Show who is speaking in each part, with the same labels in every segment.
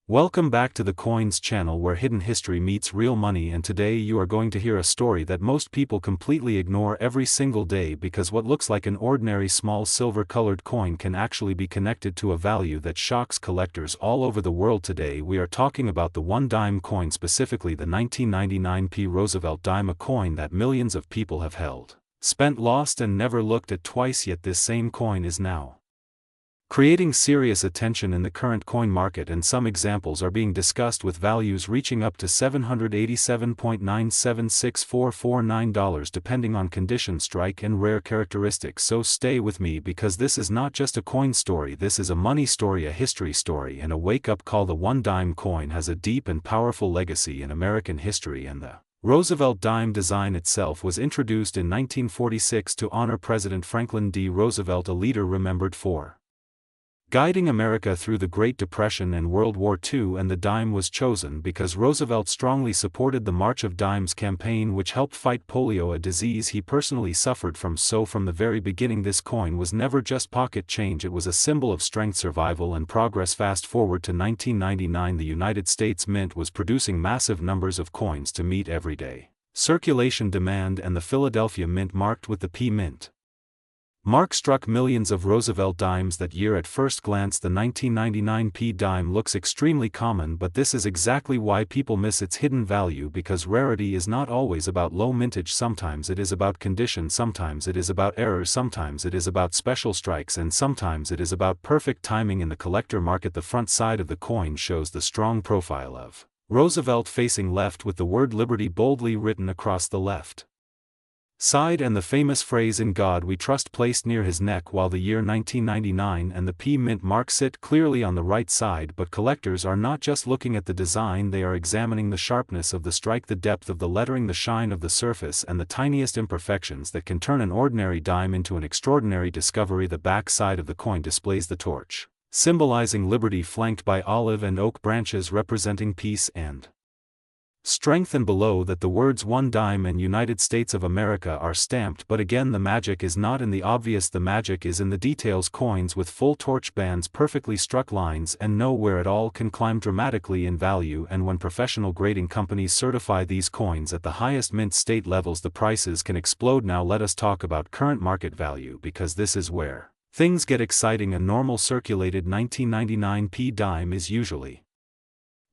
Speaker 1: Welcome back to the Coins channel where hidden history meets real money, and today you are going to hear a story that most people completely ignore every single day because what looks like an ordinary small silver-colored coin can actually be connected to a value that shocks collectors all over the world. Today we are talking about the one-dime coin, specifically the 1999 P Roosevelt dime, a coin that millions of people have held, spent, lost and never looked at twice, yet this same coin is now creating serious attention in the current coin market, and some examples are being discussed with values reaching up to $787.9764449 depending on condition, strike and rare characteristics. So stay with me because this is not just a coin story, this is a money story, a history story and a wake-up call. The one-dime coin has a deep and powerful legacy in American history, and the Roosevelt dime design itself was introduced in 1946 to honor President Franklin D. Roosevelt, a leader remembered for guiding America through the Great Depression and World War II, and the dime was chosen because Roosevelt strongly supported the March of Dimes campaign, which helped fight polio, a disease he personally suffered from. So from the very beginning this coin was never just pocket change, it was a symbol of strength, survival and progress. Fast forward to 1999, the United States Mint was producing massive numbers of coins to meet everyday circulation demand, and the Philadelphia Mint, marked with the P Mint mark, struck millions of Roosevelt dimes that year. At first glance the 1999 P dime looks extremely common, but this is exactly why people miss its hidden value, because rarity is not always about low mintage. Sometimes it is about condition, sometimes it is about errors, sometimes it is about special strikes, and sometimes it is about perfect timing in the collector market. The front side of the coin shows the strong profile of Roosevelt facing left with the word liberty boldly written across the left side and the famous phrase "In God We Trust" placed near his neck, while the year 1999 and the P Mint mark sit clearly on the right side. But collectors are not just looking at the design, they are examining the sharpness of the strike, the depth of the lettering, the shine of the surface, and the tiniest imperfections that can turn an ordinary dime into an extraordinary discovery. The back side of the coin displays the torch, symbolizing liberty, flanked by olive and oak branches representing peace and strength, and below that the words "One Dime" and "United States of America" are stamped. But again, the magic is not in the obvious, the magic is in the details. Coins with full torch bands, perfectly struck lines, and nowhere at all can climb dramatically in value, and when professional grading companies certify these coins at the highest mint state levels, the prices can explode. Now let us talk about current market value, because this is where things get exciting. A normal circulated 1999 P dime is usually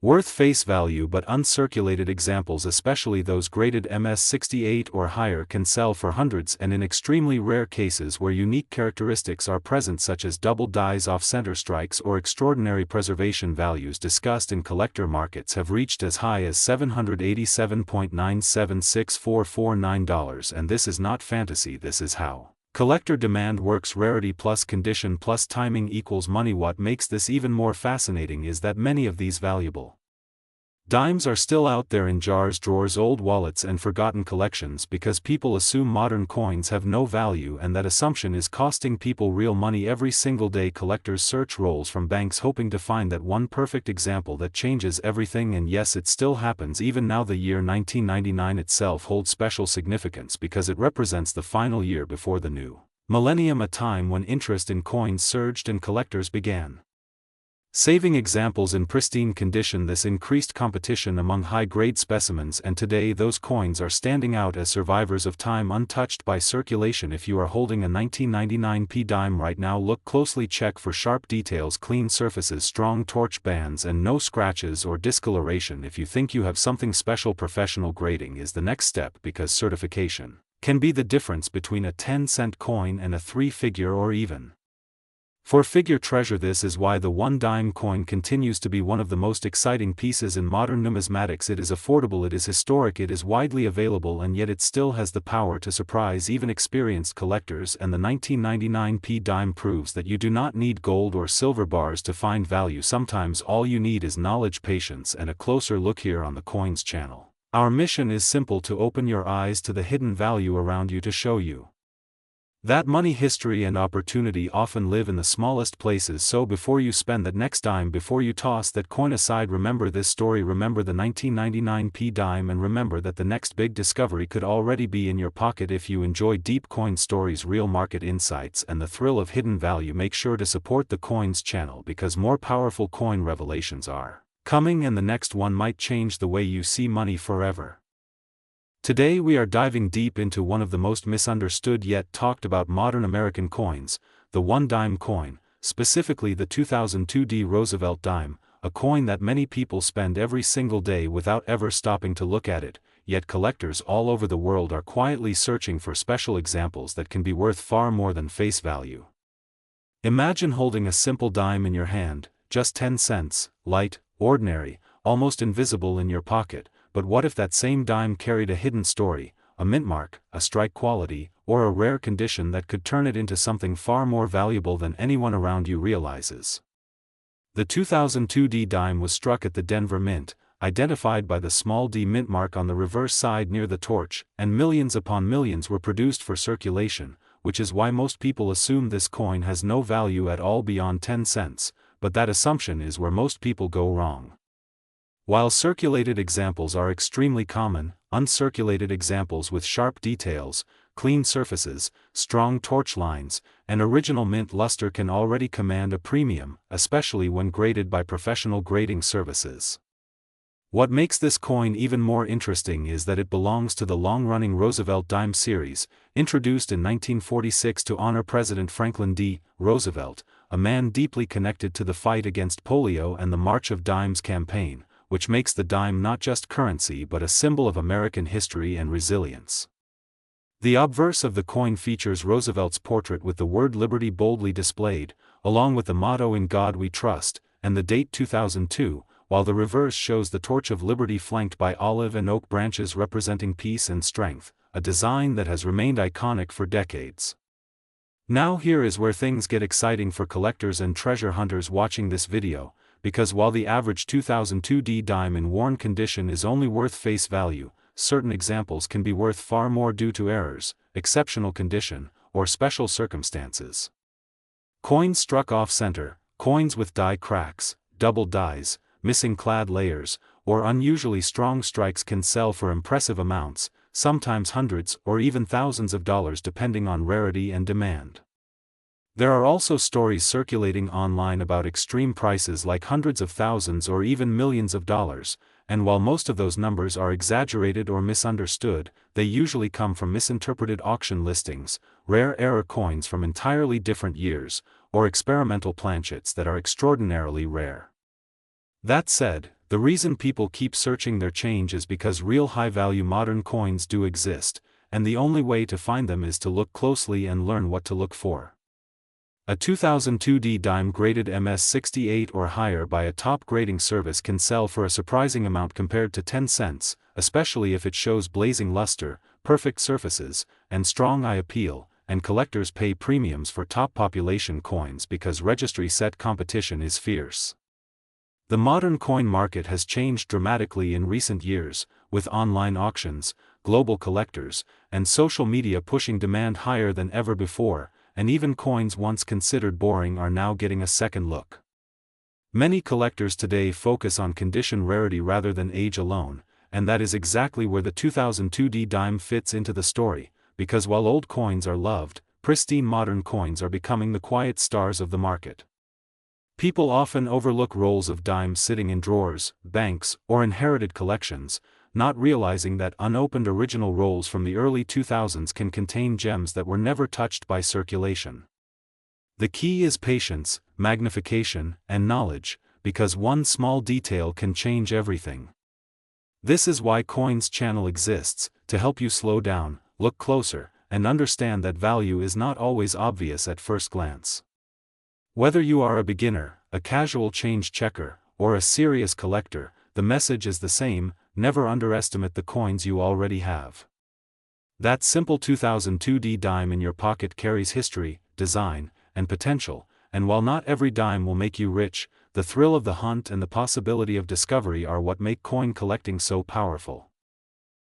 Speaker 1: worth face value, but uncirculated examples, especially those graded MS-68 or higher, can sell for hundreds, and in extremely rare cases where unique characteristics are present, such as double dies, off-center strikes, or extraordinary preservation, values discussed in collector markets have reached as high as $787.9764449, and this is not fantasy, this is how collector demand works. Rarity plus condition plus timing equals money. What makes this even more fascinating is that many of these valuable dimes are still out there in jars, drawers, old wallets and forgotten collections, because people assume modern coins have no value, and that assumption is costing people real money every single day. Collectors search rolls from banks hoping to find that one perfect example that changes everything, and yes, it still happens even now. The year 1999 itself holds special significance because it represents the final year before the new millennium, a time when interest in coins surged and collectors began saving examples in pristine condition. This increased competition among high-grade specimens, and today those coins are standing out as survivors of time, untouched by circulation. If you are holding a 1999 P dime right now, look closely, check for sharp details, clean surfaces, strong torch bands, and no scratches or discoloration. If you think you have something special, professional grading is the next step, because certification can be the difference between a 10-cent coin and a three-figure or even four-figure treasure. This is why the one-dime coin continues to be one of the most exciting pieces in modern numismatics. It is affordable, it is historic, it is widely available, and yet it still has the power to surprise even experienced collectors. And the 1999 P dime proves that you do not need gold or silver bars to find value. Sometimes all you need is knowledge, patience, and a closer look. Here on the Coins channel, our mission is simple: to open your eyes to the hidden value around you, to show you that money, history and opportunity often live in the smallest places. So before you spend that next dime, before you toss that coin aside, remember this story, remember the 1999 P dime, and remember that the next big discovery could already be in your pocket. If you enjoy deep coin stories, real market insights, and the thrill of hidden value, make sure to support the Coins channel, because more powerful coin revelations are coming, and the next one might change the way you see money forever. Today we are diving deep into one of the most misunderstood yet talked about modern American coins, the one-dime coin, specifically the 2002 D Roosevelt dime, a coin that many people spend every single day without ever stopping to look at it, yet collectors all over the world are quietly searching for special examples that can be worth far more than face value. Imagine holding a simple dime in your hand, just 10 cents, light, ordinary, almost invisible in your pocket. But what if that same dime carried a hidden story, a mint mark, a strike quality, or a rare condition that could turn it into something far more valuable than anyone around you realizes? The 2002 D dime was struck at the Denver Mint, identified by the small d mint mark on the reverse side near the torch, and millions upon millions were produced for circulation, which is why most people assume this coin has no value at all beyond 10 cents, but that assumption is where most people go wrong. While circulated examples are extremely common, uncirculated examples with sharp details, clean surfaces, strong torch lines, and original mint luster can already command a premium, especially when graded by professional grading services. What makes this coin even more interesting is that it belongs to the long-running Roosevelt dime series, introduced in 1946 to honor President Franklin D. Roosevelt, a man deeply connected to the fight against polio and the March of Dimes campaign, which makes the dime not just currency but a symbol of American history and resilience. The obverse of the coin features Roosevelt's portrait with the word liberty boldly displayed, along with the motto "In God We Trust," and the date 2002, while the reverse shows the torch of liberty flanked by olive and oak branches representing peace and strength, a design that has remained iconic for decades. Now here is where things get exciting for collectors and treasure hunters watching this video, because while the average 2002 D dime in worn condition is only worth face value, certain examples can be worth far more due to errors, exceptional condition, or special circumstances. Coins struck off-center, coins with die cracks, double dies, missing clad layers, or unusually strong strikes can sell for impressive amounts, sometimes hundreds or even thousands of dollars depending on rarity and demand. There are also stories circulating online about extreme prices like hundreds of thousands or even millions of dollars, and while most of those numbers are exaggerated or misunderstood, they usually come from misinterpreted auction listings, rare error coins from entirely different years, or experimental planchets that are extraordinarily rare. That said, the reason people keep searching their change is because real high-value modern coins do exist, and the only way to find them is to look closely and learn what to look for. A 2002 D dime graded MS-68 or higher by a top grading service can sell for a surprising amount compared to 10 cents, especially if it shows blazing luster, perfect surfaces, and strong eye appeal, and collectors pay premiums for top population coins because registry set competition is fierce. The modern coin market has changed dramatically in recent years, with online auctions, global collectors, and social media pushing demand higher than ever before, and even coins once considered boring are now getting a second look. Many collectors today focus on condition rarity rather than age alone, and that is exactly where the 2002 D dime fits into the story, because while old coins are loved, pristine modern coins are becoming the quiet stars of the market. People often overlook rolls of dimes sitting in drawers, banks, or inherited collections, not realizing that unopened original rolls from the early 2000s can contain gems that were never touched by circulation. The key is patience, magnification, and knowledge, because one small detail can change everything. This is why Coins Channel exists, to help you slow down, look closer, and understand that value is not always obvious at first glance. Whether you are a beginner, a casual change checker, or a serious collector, the message is the same: never underestimate the coins you already have. That simple 2002 D dime in your pocket carries history, design, and potential, and while not every dime will make you rich, the thrill of the hunt and the possibility of discovery are what make coin collecting so powerful.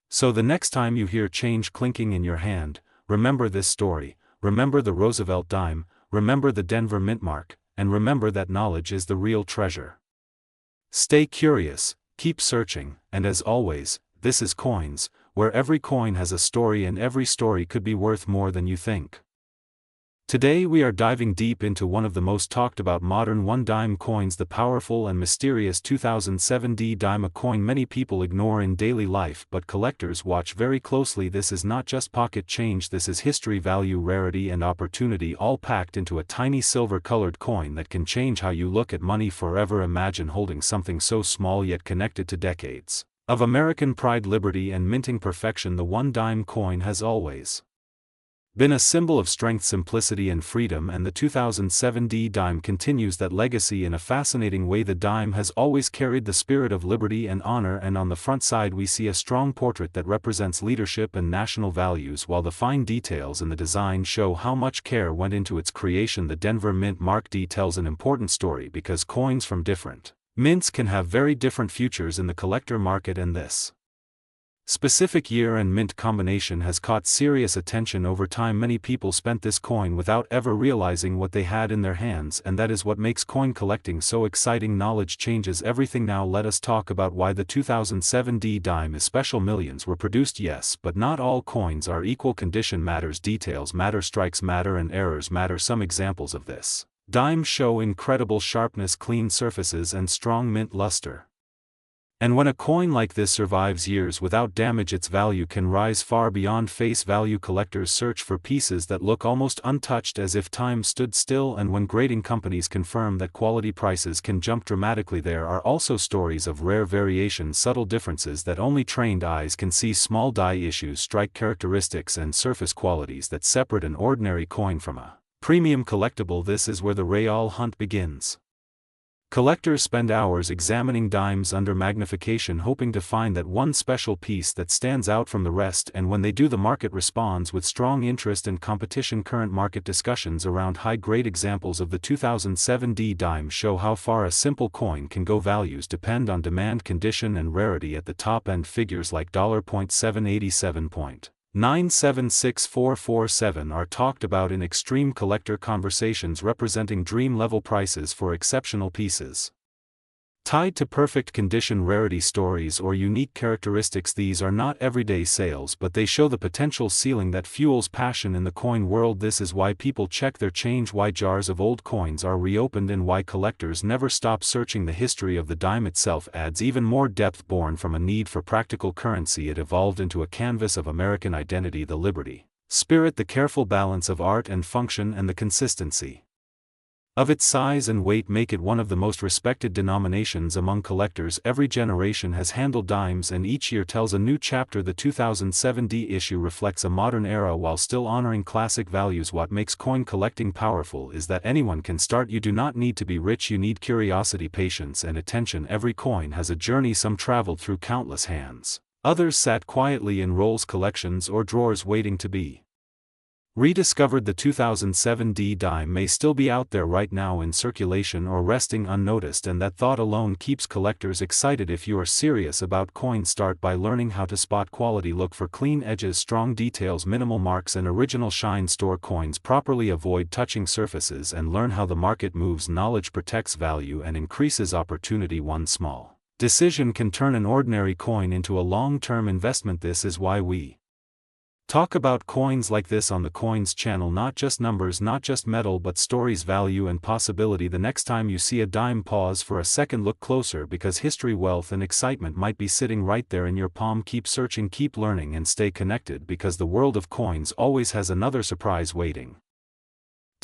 Speaker 1: So the next time you hear change clinking in your hand, remember this story, remember the Roosevelt dime, remember the Denver mint mark, and remember that knowledge is the real treasure. Stay curious, keep searching, and as always, this is Coins, where every coin has a story and every story could be worth more than you think. Today we are diving deep into one of the most talked about modern one-dime coins, the powerful and mysterious 2007 D dime, a coin many people ignore in daily life but collectors watch very closely. This is not just pocket change, this is history, value, rarity and opportunity, all packed into a tiny silver-colored coin that can change how you look at money forever. Imagine holding something so small yet connected to decades of American pride, liberty and minting perfection. The one-dime coin has always been a symbol of strength, simplicity and freedom, and the 2007 D dime continues that legacy in a fascinating way. The dime has always carried the spirit of liberty and honor, and on the front side we see a strong portrait that represents leadership and national values, while the fine details in the design show how much care went into its creation. The Denver Mint Mark D tells an important story because coins from different mints can have very different futures in the collector market, and this specific year and mint combination has caught serious attention over time. Many people spent this coin without ever realizing what they had in their hands, and that is what makes coin collecting so exciting. Knowledge changes everything. Now let us talk about why the 2007 D dime is special. Millions were produced, yes, but not all coins are equal. Condition matters, details matter, strikes matter and errors matter. Some examples of this dime show incredible sharpness, clean surfaces and strong mint luster. And when a coin like this survives years without damage, its value can rise far beyond face value. Collectors search for pieces that look almost untouched, as if time stood still, and when grading companies confirm that quality, prices can jump dramatically. There are also stories of rare variations, subtle differences that only trained eyes can see. Small die issues, strike characteristics and surface qualities that separate an ordinary coin from a premium collectible. This is where the real hunt begins. Collectors spend hours examining dimes under magnification, hoping to find that one special piece that stands out from the rest, and when they do, the market responds with strong interest and competition. Current market discussions around high-grade examples of the 2007 D dime show how far a simple coin can go. Values depend on demand, condition and rarity. At the top end, figures like $.787. 976447 are talked about in extreme collector conversations, representing dream-level prices for exceptional pieces tied to perfect condition, rarity, stories or unique characteristics. These are not everyday sales, but they show the potential ceiling that fuels passion in the coin world. This is why people check their change, why jars of old coins are reopened, and why collectors never stop searching. The history of the dime itself adds even more depth. Born from a need for practical currency, it evolved into a canvas of American identity, the liberty spirit, the careful balance of art and function, and the consistency of its size and weight make it one of the most respected denominations among collectors. Every generation has handled dimes, and each year tells a new chapter. The 2007 D issue reflects a modern era while still honoring classic values. What makes coin collecting powerful is that anyone can start. You do not need to be rich, you need curiosity, patience and attention. Every coin has a journey. Some traveled through countless hands, others sat quietly in rolls, collections or drawers waiting to be rediscovered. The 2007 D dime may still be out there right now in circulation or resting unnoticed, and that thought alone keeps collectors excited. If you are serious about coins, start by learning how to spot quality. Look for clean edges, strong details, minimal marks and original shine. Store coins properly, avoid touching surfaces, and learn how the market moves. Knowledge protects value and increases opportunity. One small decision can turn an ordinary coin into a long-term investment. This is why we talk about coins like this on the Coins channel. Not just numbers, not just metal, but stories, value and possibility. The next time you see a dime, pause for a second, look closer, because history, wealth and excitement might be sitting right there in your palm. Keep searching, keep learning and stay connected, because the world of coins always has another surprise waiting.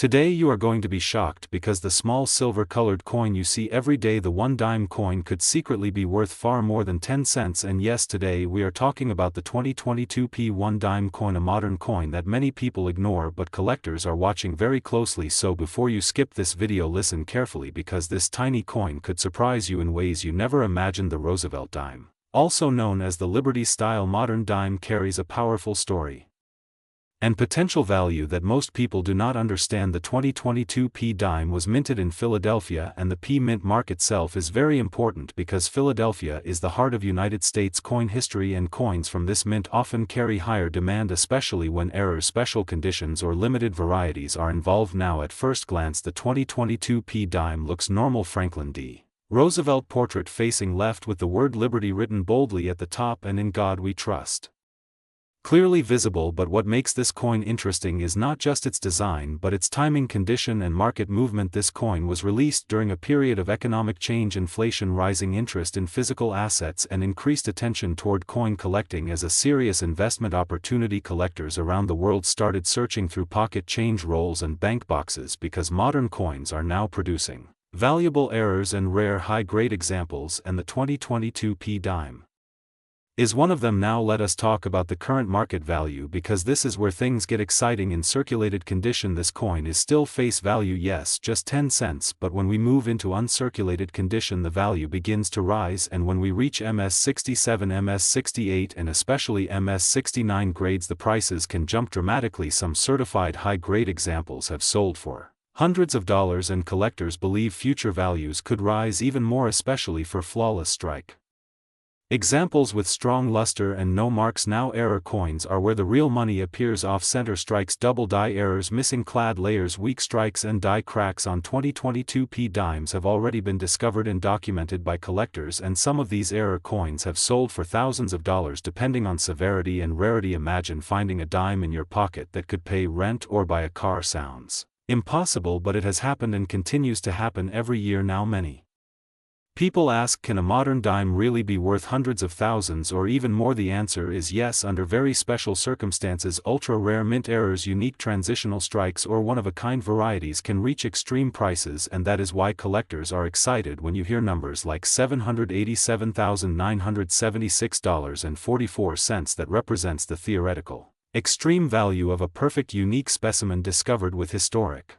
Speaker 1: Today you are going to be shocked, because the small silver-colored coin you see every day, the one-dime coin, could secretly be worth far more than 10 cents. And yes, today we are talking about the 2022 P one-dime coin, a modern coin that many people ignore but collectors are watching very closely. So before you skip this video, listen carefully, because this tiny coin could surprise you in ways you never imagined. The Roosevelt dime, also known as the Liberty-style modern dime, carries a powerful story and potential value that most people do not understand. The 2022 P dime was minted in Philadelphia, and the P mint mark itself is very important because Philadelphia is the heart of United States coin history, and coins from this mint often carry higher demand, especially when errors, special conditions or limited varieties are involved. Now at first glance the 2022 P dime looks normal. Franklin D. Roosevelt portrait facing left with the word Liberty written boldly at the top, and In God We Trust. Clearly visible, but what makes this coin interesting is not just its design but its timing, condition and market movement. This coin was released during a period of economic change, inflation, rising interest in physical assets and increased attention toward coin collecting as a serious investment opportunity. Collectors around the world started searching through pocket change rolls and bank boxes because modern coins are now producing valuable errors and rare high-grade examples, and the 2022 P dime is one of them. Now let us talk about the current market value, because this is where things get exciting. In circulated condition, this coin is still face value, yes, just 10 cents, but when we move into uncirculated condition the value begins to rise, and when we reach MS67, MS68 and especially MS69 grades the prices can jump dramatically. Some certified high-grade examples have sold for hundreds of dollars, and collectors believe future values could rise even more, especially for flawless strike examples with strong luster and no marks. Now error coins are where the real money appears. Off-center strikes, double die errors, missing clad layers, weak strikes and die cracks on 2022 P dimes have already been discovered and documented by collectors, and some of these error coins have sold for thousands of dollars depending on severity and rarity. Imagine finding a dime in your pocket that could pay rent or buy a car. Sounds impossible, but it has happened and continues to happen every year now. Many people ask, can a modern dime really be worth hundreds of thousands or even more? The answer is yes, under very special circumstances. Ultra-rare mint errors, unique transitional strikes or one-of-a-kind varieties can reach extreme prices, and that is why collectors are excited when you hear numbers like $787,976.44. That represents the theoretical extreme value of a perfect unique specimen discovered with historic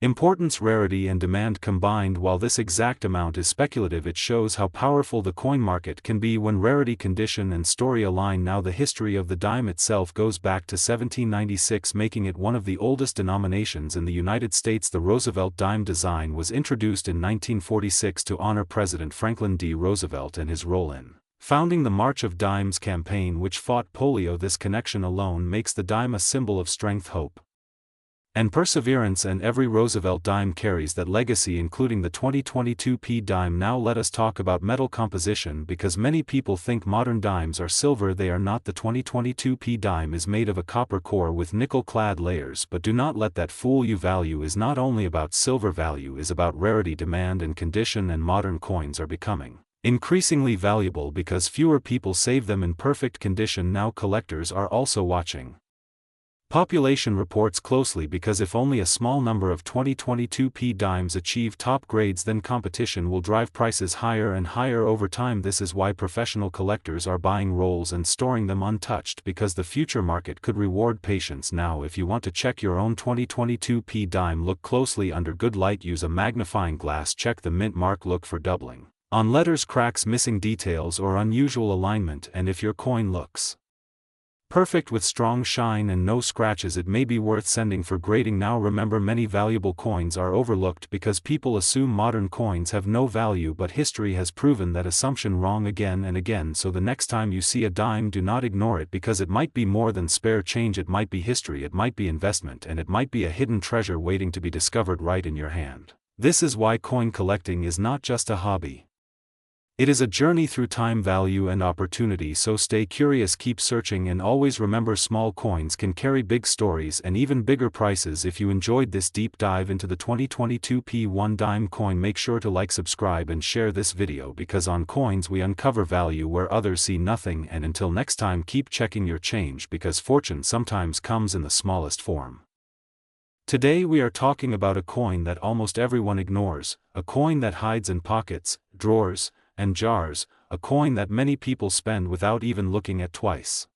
Speaker 1: importance, rarity and demand combined. While this exact amount is speculative, it shows how powerful the coin market can be when rarity, condition and story align. Now the history of the dime itself goes back to 1796, making it one of the oldest denominations in the United States. The Roosevelt dime design was introduced in 1946 to honor President Franklin D. Roosevelt and his role in founding the March of Dimes campaign, which fought polio. This connection alone makes the dime a symbol of strength, hope and perseverance, and every Roosevelt dime carries that legacy, including the 2022 P dime. Now let us talk about metal composition, because many people think modern dimes are silver. They are not. The 2022 P dime is made of a copper core with nickel-clad layers, but do not let that fool you. Value is not only about silver, value is about rarity, demand and condition, and modern coins are becoming increasingly valuable because fewer people save them in perfect condition. Now collectors are also watching population reports closely, because if only a small number of 2022 P dimes achieve top grades, then competition will drive prices higher and higher over time. This is why professional collectors are buying rolls and storing them untouched, because the future market could reward patience. Now if you want to check your own 2022 P dime, look closely under good light, use a magnifying glass, check the mint mark, look for doubling on letters, cracks, missing details or unusual alignment, and if your coin looks perfect with strong shine and no scratches, it may be worth sending for grading. Now remember, many valuable coins are overlooked because people assume modern coins have no value, but history has proven that assumption wrong again and again. So the next time you see a dime, do not ignore it, because it might be more than spare change. It might be history, it might be investment, and it might be a hidden treasure waiting to be discovered right in your hand. This is why coin collecting is not just a hobby. It is a journey through time, value and opportunity. So stay curious, keep searching, and always remember, small coins can carry big stories and even bigger prices. If you enjoyed this deep dive into the 2022 P1 dime coin, make sure to like, subscribe and share this video, because on coins we uncover value where others see nothing. And until next time, keep checking your change, because fortune sometimes comes in the smallest form. Today we are talking about a coin that almost everyone ignores, a coin that hides in pockets, drawers, and jars, a coin that many people spend without even looking at twice.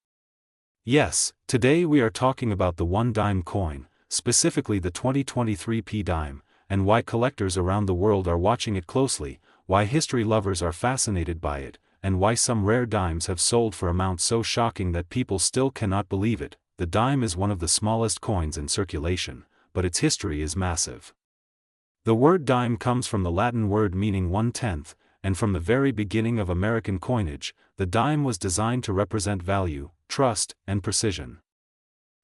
Speaker 1: Yes, today we are talking about the one dime coin, specifically the 2023 P dime, and why collectors around the world are watching it closely, why history lovers are fascinated by it, and why some rare dimes have sold for amounts so shocking that people still cannot believe it. The dime is one of the smallest coins in circulation, but its history is massive. The word dime comes from the Latin word meaning 1/10, and from the very beginning of American coinage, the dime was designed to represent value, trust, and precision.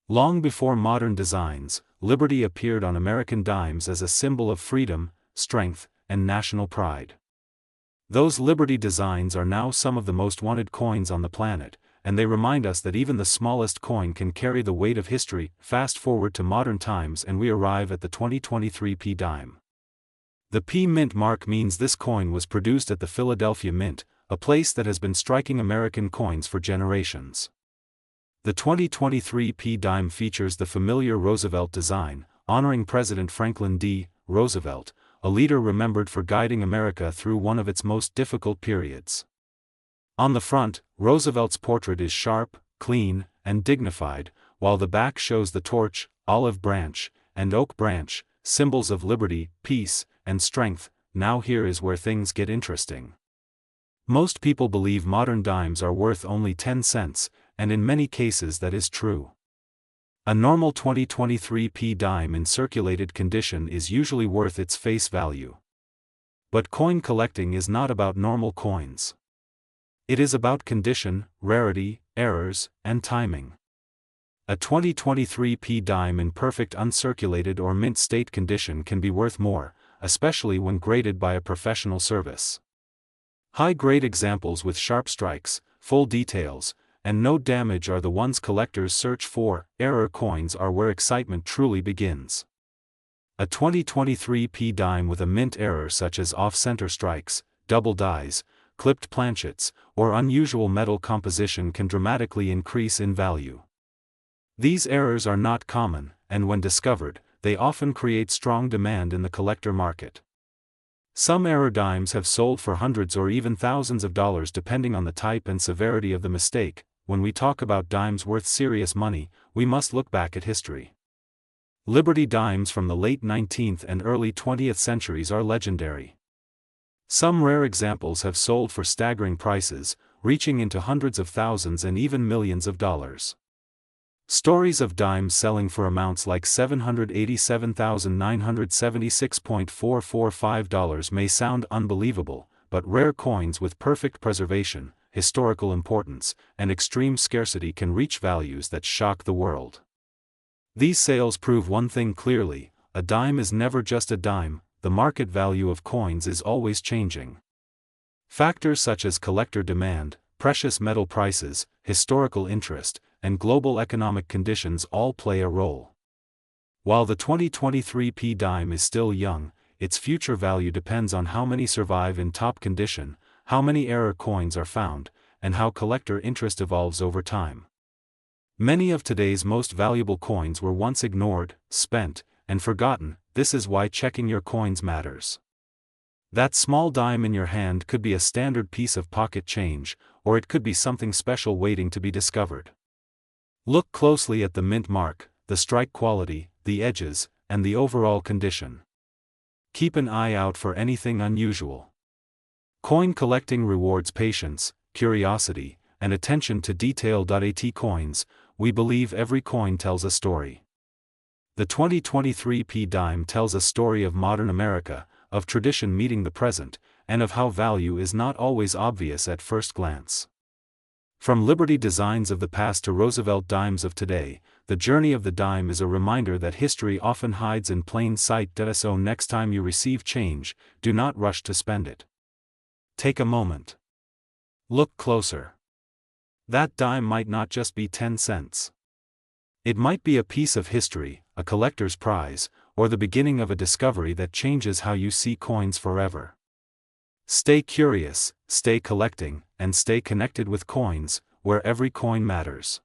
Speaker 1: Long before modern designs, liberty appeared on American dimes as a symbol of freedom, strength, and national pride. Those liberty designs are now some of the most wanted coins on the planet, and they remind us that even the smallest coin can carry the weight of history. Fast forward to modern times and we arrive at the 2023 P dime. The P mint mark means this coin was produced at the Philadelphia Mint, a place that has been striking American coins for generations. The 2023 P dime features the familiar Roosevelt design, honoring President Franklin D. Roosevelt, a leader remembered for guiding America through one of its most difficult periods. On the front, Roosevelt's portrait is sharp, clean, and dignified, while the back shows the torch, olive branch, and oak branch, symbols of liberty, peace, and strength. Now here is where things get interesting. Most people believe modern dimes are worth only 10 cents, and in many cases that is true. A normal 2023 P dime in circulated condition is usually worth its face value. But coin collecting is not about normal coins. It is about condition, rarity, errors, and timing. A 2023 P dime in perfect uncirculated or mint state condition can be worth more, especially when graded by a professional service. High-grade examples with sharp strikes, full details, and no damage are the ones collectors search for. Error coins are where excitement truly begins. A 2023 P dime with a mint error such as off-center strikes, double dies, clipped planchets, or unusual metal composition can dramatically increase in value. These errors are not common, and when discovered, they often create strong demand in the collector market. Some error dimes have sold for hundreds or even thousands of dollars depending on the type and severity of the mistake. When we talk about dimes worth serious money, we must look back at history. Liberty dimes from the late 19th and early 20th centuries are legendary. Some rare examples have sold for staggering prices, reaching into hundreds of thousands and even millions of dollars. Stories of dimes selling for amounts like $787,976.445 may sound unbelievable, but rare coins with perfect preservation, historical importance, and extreme scarcity can reach values that shock the world. These sales prove one thing clearly: a dime is never just a dime. The market value of coins is always changing. Factors such as collector demand, precious metal prices, historical interest, and global economic conditions all play a role. While the 2023 P dime is still young, its future value depends on how many survive in top condition, how many error coins are found, and how collector interest evolves over time. Many of today's most valuable coins were once ignored, spent, and forgotten. This is why checking your coins matters. That small dime in your hand could be a standard piece of pocket change, or it could be something special waiting to be discovered. Look closely at the mint mark, the strike quality, the edges, and the overall condition. Keep an eye out for anything unusual. Coin collecting rewards patience, curiosity, and attention to detail. At Coins, we believe every coin tells a story. The 2023 P dime tells a story of modern America, of tradition meeting the present, and of how value is not always obvious at first glance. From Liberty designs of the past to Roosevelt dimes of today, the journey of the dime is a reminder that history often hides in plain sight. So next time you receive change, do not rush to spend it. Take a moment. Look closer. That dime might not just be 10 cents. It might be a piece of history, a collector's prize, or the beginning of a discovery that changes how you see coins forever. Stay curious, stay collecting, and stay connected with coins, where every coin matters.